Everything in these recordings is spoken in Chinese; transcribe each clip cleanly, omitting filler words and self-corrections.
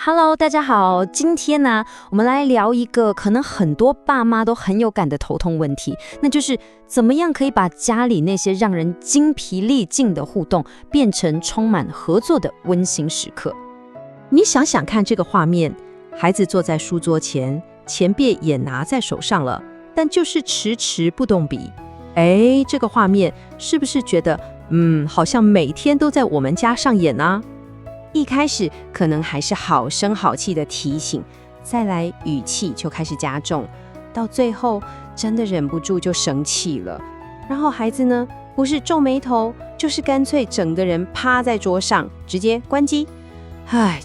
Hello，大家好，今天呢，我们来聊一个可能很多爸妈都很有感的头痛问题，那就是怎么样可以把家里那些让人精疲力尽的互动，变成充满合作的温馨时刻。你想想看这个画面，孩子坐在书桌前，钱币也拿在手上了，但就是迟迟不动笔。这个画面是不是觉得，好像每天都在我们家上演呢？一开始可能还是好声好气的提醒，再来语气就开始加重，到最后真的忍不住就生气了。然后孩子呢，不是皱眉头，就是干脆整个人趴在桌上，直接关机。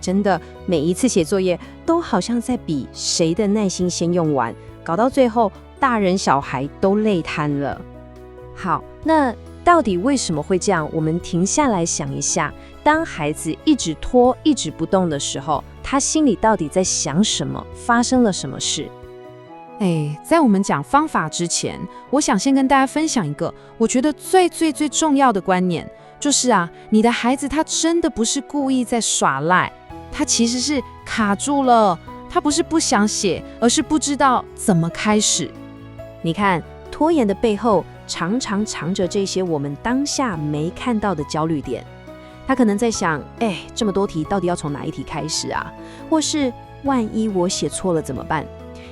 真的每一次写作业都好像在比谁的耐心先用完，搞到最后大人小孩都累瘫了。好，那到底为什么会这样？我们停下来想一下，当孩子一直拖、一直不动的时候，他心里到底在想什么？发生了什么事？在我们讲方法之前，我想先跟大家分享一个我觉得最重要的观念，就是你的孩子他真的不是故意在耍赖，他其实是卡住了，他不是不想写，而是不知道怎么开始。你看，拖延的背后常常藏着这些我们当下没看到的焦虑点。他可能在想，这么多题到底要从哪一题开始啊？或是万一我写错了怎么办？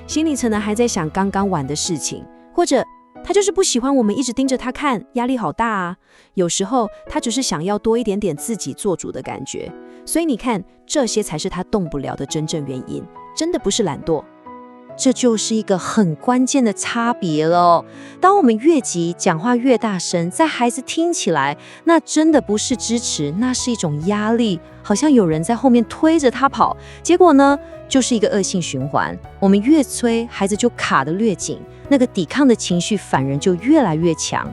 心里可能还在想刚刚玩的事情，或者他就是不喜欢我们一直盯着他看，压力好大啊。有时候他只是想要多一点点自己做主的感觉。所以你看，这些才是他动不了的真正原因，真的不是懒惰。这就是一个很关键的差别了。当我们越急，讲话越大声，在孩子听起来，那真的不是支持，那是一种压力，好像有人在后面推着他跑。结果呢，就是一个恶性循环。我们越催，孩子就卡得越紧，那个抵抗的情绪反而就越来越强。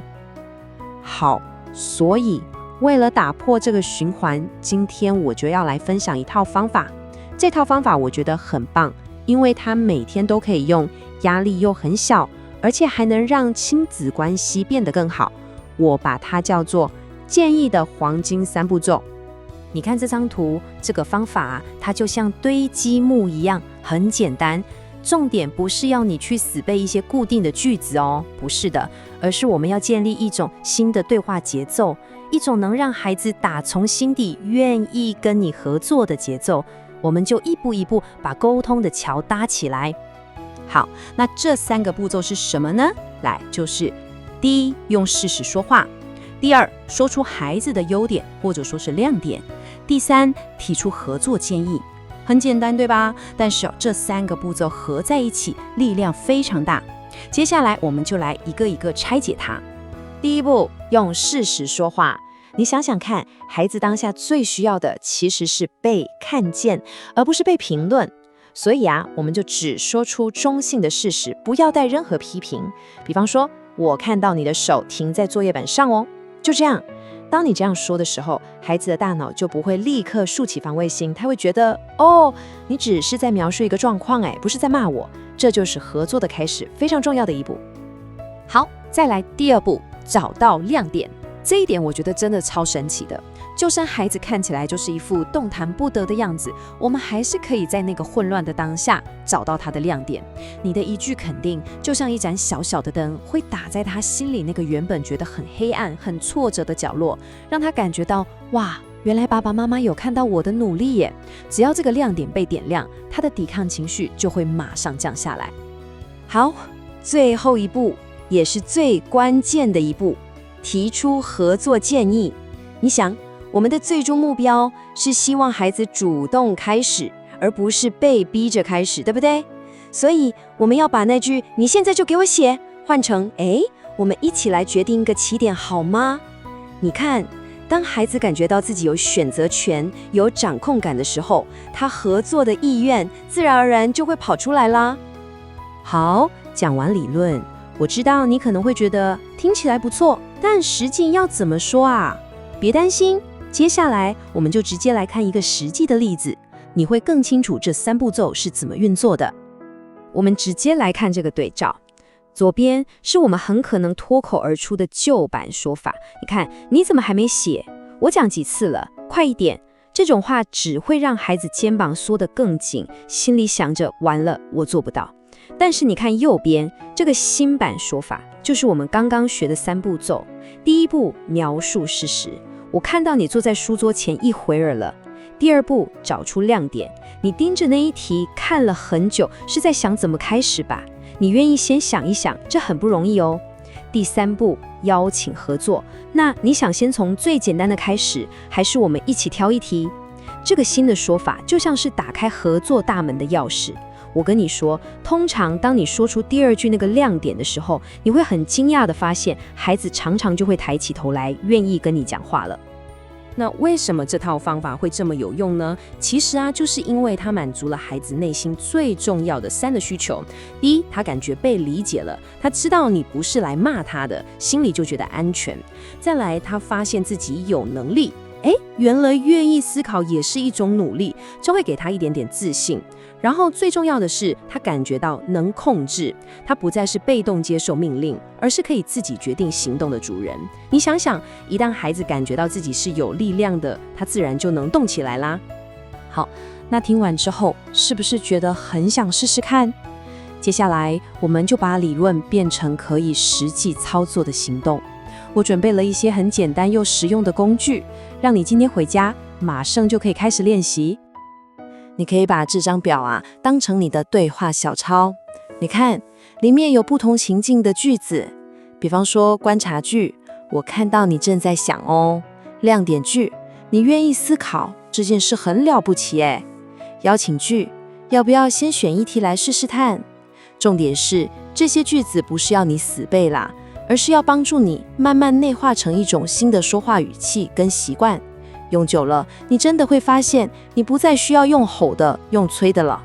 好，所以为了打破这个循环，今天我就要来分享一套方法。这套方法我觉得很棒，因为它每天都可以用，压力又很小，而且还能让亲子关系变得更好。我把它叫做建议的黄金3步骤。你看这张图，这个方法它就像堆积木一样，很简单。重点不是要你去死背一些固定的句子哦，不是的，而是我们要建立一种新的对话节奏，一种能让孩子打从心底愿意跟你合作的节奏。我们就一步一步把沟通的桥搭起来。好，那这3个步骤是什么呢？来，就是第一，用事实说话；第二，说出孩子的优点或者说是亮点；第三，提出合作建议。很简单，对吧？但是这3个步骤合在一起，力量非常大。接下来我们就来一个一个拆解它。第一步，用事实说话。你想想看，孩子当下最需要的其实是被看见，而不是被评论。所以我们就只说出中性的事实，不要带任何批评。比方说，我看到你的手停在作业本上哦，就这样。当你这样说的时候，孩子的大脑就不会立刻竖起防卫心，他会觉得，你只是在描述一个状况，不是在骂我。这就是合作的开始，非常重要的一步。好，再来第2步，找到亮点。这一点我觉得真的超神奇的，就算孩子看起来就是一副动弹不得的样子，我们还是可以在那个混乱的当下找到他的亮点。你的一句肯定，就像一盏小小的灯，会打在他心里那个原本觉得很黑暗、很挫折的角落，让他感觉到，哇，原来爸爸妈妈有看到我的努力耶。只要这个亮点被点亮，他的抵抗情绪就会马上降下来。好，最后一步，也是最关键的一步，提出合作建议。你想，我们的最终目标是希望孩子主动开始，而不是被逼着开始，对不对？所以我们要把那句“你现在就给我写”换成“我们一起来决定一个起点好吗？”你看，当孩子感觉到自己有选择权、有掌控感的时候，他合作的意愿自然而然就会跑出来啦。好，讲完理论，我知道你可能会觉得听起来不错，但实际要怎么说啊？别担心，接下来我们就直接来看一个实际的例子，你会更清楚这3步骤是怎么运作的。我们直接来看这个对照，左边是我们很可能脱口而出的旧版说法，你看，你怎么还没写？我讲几次了，快一点。这种话只会让孩子肩膀缩得更紧，心里想着完了，我做不到。但是你看右边这个新版说法，就是我们刚刚学的3步骤。第一步，描述事实，我看到你坐在书桌前一会儿了。第二步，找出亮点，你盯着那一题看了很久，是在想怎么开始吧？你愿意先想一想，这很不容易哦。第3步，邀请合作，那你想先从最简单的开始，还是我们一起挑一题？这个新的说法就像是打开合作大门的钥匙。我跟你说，通常当你说出第2句那个亮点的时候，你会很惊讶地发现，孩子常常就会抬起头来，愿意跟你讲话了。那为什么这套方法会这么有用呢？其实就是因为它满足了孩子内心最重要的3个需求。第一，他感觉被理解了，他知道你不是来骂他的，心里就觉得安全。再来，他发现自己有能力，原来愿意思考也是一种努力，这会给他一点点自信。然后最重要的是，他感觉到能控制，他不再是被动接受命令，而是可以自己决定行动的主人。你想想，一旦孩子感觉到自己是有力量的，他自然就能动起来啦。好，那听完之后，是不是觉得很想试试看？接下来，我们就把理论变成可以实际操作的行动。我准备了一些很简单又实用的工具，让你今天回家马上就可以开始练习。你可以把这张表当成你的对话小抄。你看，里面有不同情境的句子，比方说观察句，我看到你正在想哦；亮点句，你愿意思考，这件事很了不起耶；邀请句，要不要先选一题来试试看？重点是，这些句子不是要你死背啦，而是要帮助你慢慢内化成一种新的说话语气跟习惯。用久了，你真的会发现，你不再需要用吼的、用催的了。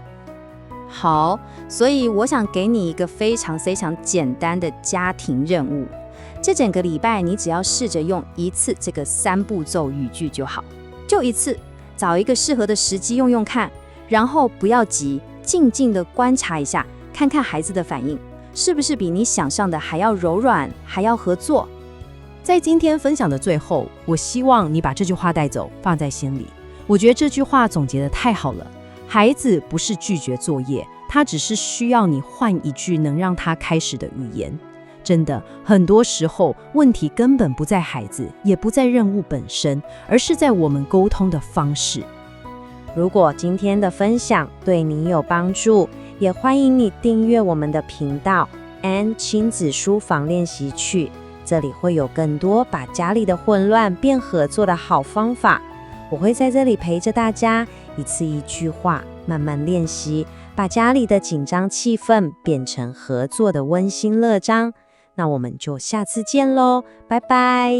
好，所以我想给你一个非常简单的家庭任务。这整个礼拜，你只要试着用一次这个3步骤语句就好，就一次，找一个适合的时机用用看，然后不要急，静静的观察一下，看看孩子的反应，是不是比你想象的还要柔软，还要合作。在今天分享的最后，我希望你把这句话带走，放在心里。我觉得这句话总结得太好了。孩子不是拒绝作业，他只是需要你换一句能让他开始的语言。真的，很多时候问题根本不在孩子，也不在任务本身，而是在我们沟通的方式。如果今天的分享对你有帮助，也欢迎你订阅我们的频道安亲子书房练习区。这里会有更多把家里的混乱变合作的好方法，我会在这里陪着大家，一次一句话慢慢练习，把家里的紧张气氛变成合作的温馨乐章。那我们就下次见咯，拜拜。